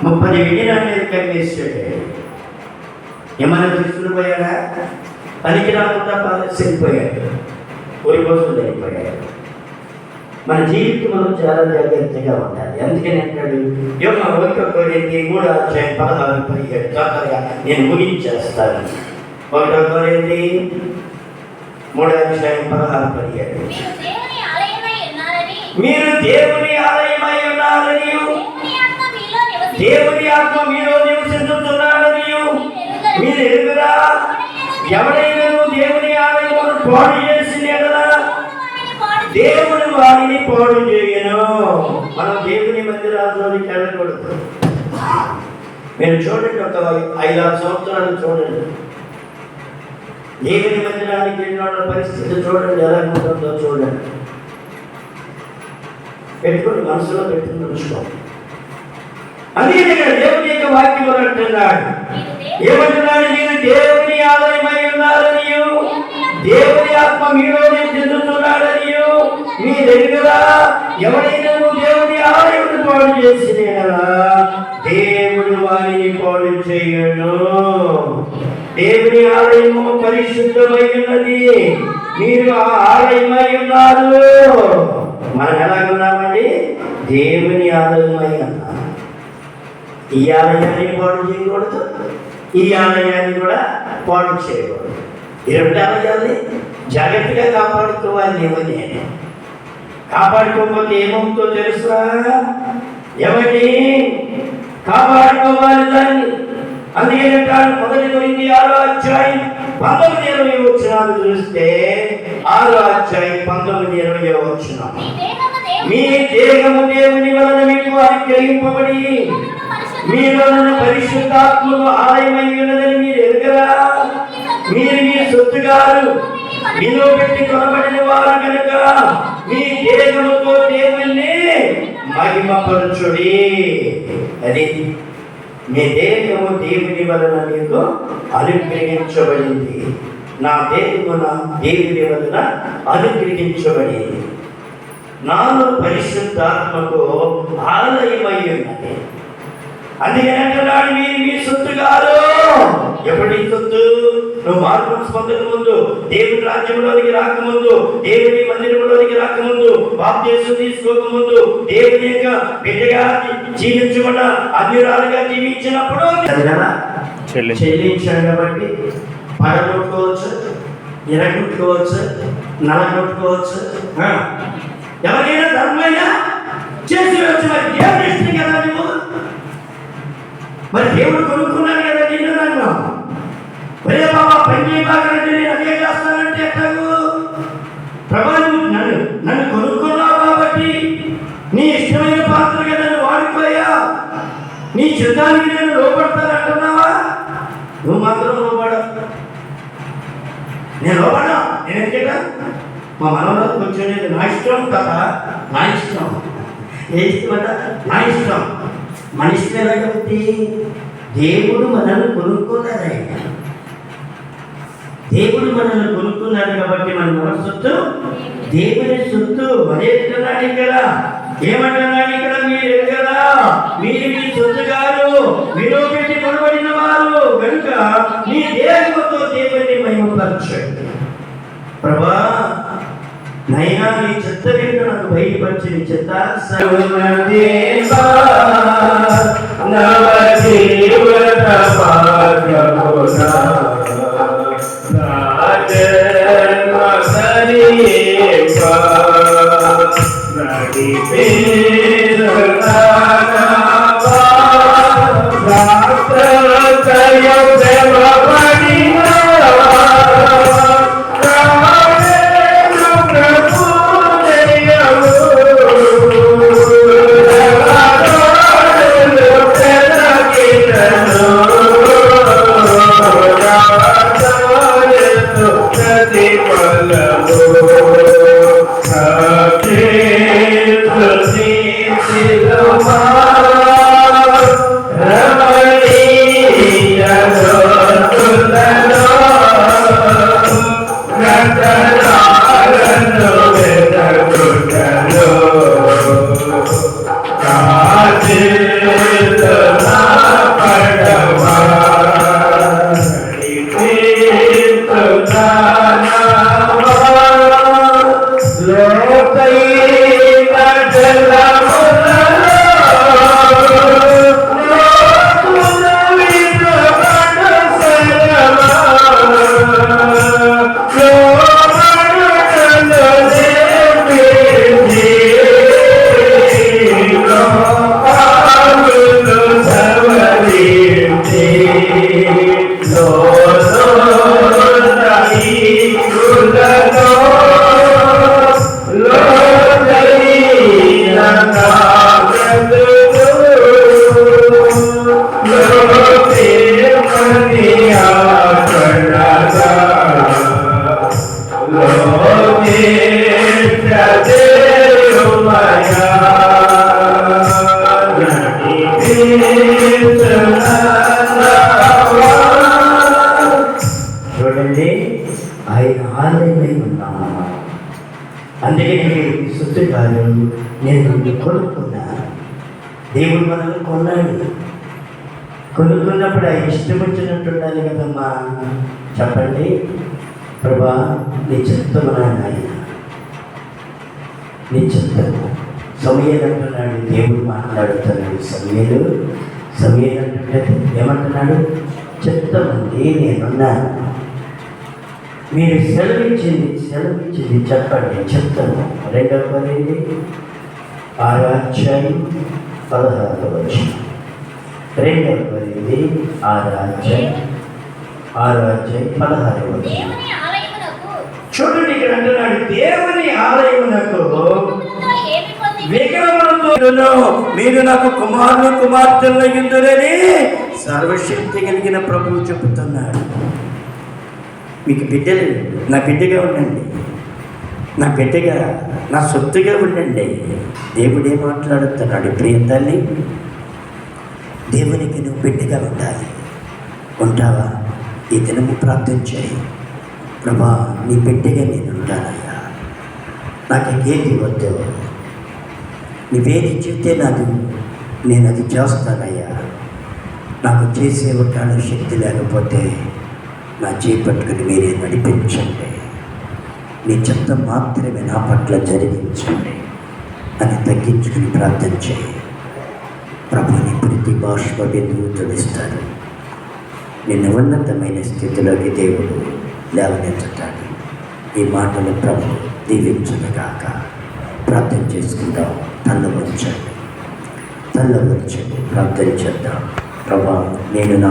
30 విజయనాన్ని మీద కమ్మేసాడు. ఏమైనా తీసుకుని పోయాడా? పనికి రాకుండా పాలసిపోయాడు, కొన్ని రోజులు అయిపోయాడు. మన జీవితంలో చాలా జాగ్రత్తగా ఉండాలి. అందుకని అంటాడు యోహాను 1:3-16 తొందరగా నేను ముగించేస్తాను. 1:3-16 మీరు దేవుని ఆలయమై ఉన్నారని, దేవుని ఆత్మ మీలో నివసించుతున్నాడని మీరు ఎరుగురా. ఎవరైనా దేవుని ఆలయమును పాడు చేసిన దేవుడు వారిని పాడు చేయను. మనం దేవుని మందిరాల్లోకి వెళ్ళకూడదు. మీరు చూడండి, ఒక 5-6 సంవత్సరాలు చూడండి, దేవుని మందిరానికి వెళ్ళిన వాళ్ళ పరిస్థితి చూడండి, ఎలా ఉంటుందో చూడండి. పెట్టుకుని మనసులో పెట్టుకుని ఉంచుకోండి. అందుకే ఇక్కడ దేవుని యొక్క వాక్యం అంటున్నాడు, ఏమంటున్నాడు? నేను దేవుని ఆలయమై ఉన్నారని, దేవుని ఆత్మ మీలో చెందుతున్నాడని మీ దగ్గర ఎవరైనా దేవుని ఆలయం పాడు చేసిన దేవుడు వారిని పాడు చేయను. దేవుని ఆలయము పరిశుద్ధమై ఉన్నది, మీరు ఆ ఆలయమై ఉన్నారు. మనం ఎలాగున్నామండి? దేవుని ఆలయమై ఉన్నారు. ఈ ఆలయాన్ని పాడు చేయకూడదు, ఈ ఆలయాన్ని కూడా పాడు చేయకూడదు. ఈ 2 ఆలయాల్ని జాగ్రత్తగా కాపాడుకోవాలి. ఏమని కాపాడుకోకపోతే ఏమవుతుందో తెలుసా? ఏమని కాపాడుకోవాలి దాన్ని. అందుకే 1 కొరింథీ 6:19-20 చూస్తే 6:19-20 మీ దేహము దేవుని వలన మీకు అనుగ్రహింపబడి మీలో పరిశుద్ధాత్మకు ఆలయమై ఉన్నదని మీరు ఎరుగరా. మీరు మీ సొత్తుగారు, మీలో పెట్టి కొనబడిన వారు కనుక మీ దేహముతో దేవుణ్ణి మహిమపరచుడి. అది మీ దేహము దేవుని వలన మీకు అనుగ్రహించబడింది. నా దేహమున దేవుని వలన అనుగ్రహించబడింది. నాలో పరిశుద్ధాత్మకు ఆలయమై ఉన్నది. అందుకని అంటున్నాడు, మీరు మీ సొత్తు కాదు. ఎప్పటి సొత్తు? నువ్వు మార్పు పొందక ముందు, దేవుని రాజ్యంలోనికి రాకముందు, దేవుని మందిరంలోనికి రాకముందు, బాప్తిస్మం తీసుకోకముందు, దేవుని యొక్క బిడ్డగా జీవించకుండా అన్యురాలుగా జీవించినప్పుడు చెల్లించాడు. కాబట్టి పడగొట్టుకోవచ్చు, ఎరగొట్టుకోవచ్చు, నలగొట్టుకోవచ్చు. ఎవరైనా ధర్మైనా చేసి వచ్చు. మరి దేవుడు ఇష్టం కదా నువ్వు, మరి దేవుడు కొనుక్కున్నాడు కదా నేను నన్ను. ఒరే బాబా పని బాగానంటే నేను అదే చేస్తానంటే ఎట్లాగూ? ప్రభా నువ్వు నన్ను కొనుక్కున్నావు కాబట్టి నీ ఇష్టమైన పాత్రగా నన్ను వాడుకోయా, నీ చిత్తానికి నేను లోపడతానంటున్నావా? నువ్వు మాత్రం లోపడ. నేను లోపడా. నేను ఎందుకంటా మా మనవరాలు కొంచెం నా ఇష్టం కదా, నా ఇష్టం. ఏ ఇష్టం అంట? నా ఇష్టం. మన ఇష్టం ఎలా కాబట్టి దేవుడు మనల్ని కొనుక్కున్నాడు. ఆయన దేవుడు మనల్ని కొనుక్కున్నాడు కాబట్టి మన సొత్తు దేవుని సొత్తు. అదే అంటున్నాడు ఇక్కడ. ఏమంటున్నాడు ఇక్కడ? మీరు కదా, మీరు మీ సొత్తు గారు, మీరు పెట్టి కొనబడిన వారు కనుక మీ దేవునితో దేవుని మహిమపరచండి. ప్రభా నైనా నీ చెత్త వెంట నాకు బయటపరిచి నీ చెత్త చూడండి, ఆయన ఆలయమై ఉన్నాము. అందుకే నేను సొత్తు కాదు, నేను కొనుక్కున్నా. దేవుడు మనల్ని కొన్నాడు. కొనుక్కున్నప్పుడు ఆయన ఇష్టం వచ్చినట్టు ఉండాలి కదమ్మా. చెప్పండి, ప్రభా నీ చిత్తమనా నాయన, నీ చిత్తము. సమయం అంటున్నాడు, దేవుడు మాట్లాడుతున్నాడు. సమయం అంటే ఏమంటున్నాడు? చిత్తమండి నేనున్నాను. మీరు సెలవిచ్చింది చెప్పండి. చిత్తము 2 కొరింథీ 6:16. 2 కొరింథీ 6:16. చూడండి, ఇక్కడ అంటున్నాడు, దేవుని ఆలయమునకు విగ్రహములతో మీరు నాకు కుమారులు కుమార్తెలు ఇందురని సర్వశక్తి కలిగిన ప్రభువు చెబుతున్నాడు. మీకు బిడ్డలు, నా బిడ్డగా ఉండండి, నా బిడ్డగా, నా సొత్తుగా ఉండండి. దేవుడే మాట్లాడుతున్నాడు. ప్రియ తల్లి, దేవునికి నువ్వు బిడ్డగా ఉండాలి. ఉంటావా? ఈ దినము ప్రార్థన చేయి. ప్రభా, నీ బిడ్డగా నేను ఉంటానయ్యా. నాకు ఏది వద్దు, నువ్వేది చెప్తే నేను అది చేస్తానయ్యా. నాకు చేసే ఒక శక్తి లేకపోతే నా చేపట్టుకుని మీరే నడిపించండి. నీ చిత్తం మాత్రమే నా పట్ల జరిగించండి అని తగ్గించుకుని ప్రార్థన చేయి. ప్రభుని ప్రతి బాష్ప బిందువు తుడిస్తాడు. నిన్ను ఉన్నతమైన స్థితిలోకి దేవుడు లేవనెత్తుతాడు. ఈ మాటలు ప్రభు దీవించుగాక. ప్రార్థన చేసుకుందాం. తల్ల వంచండి, ప్రార్థన చేద్దాం. ప్రభా, నేను నా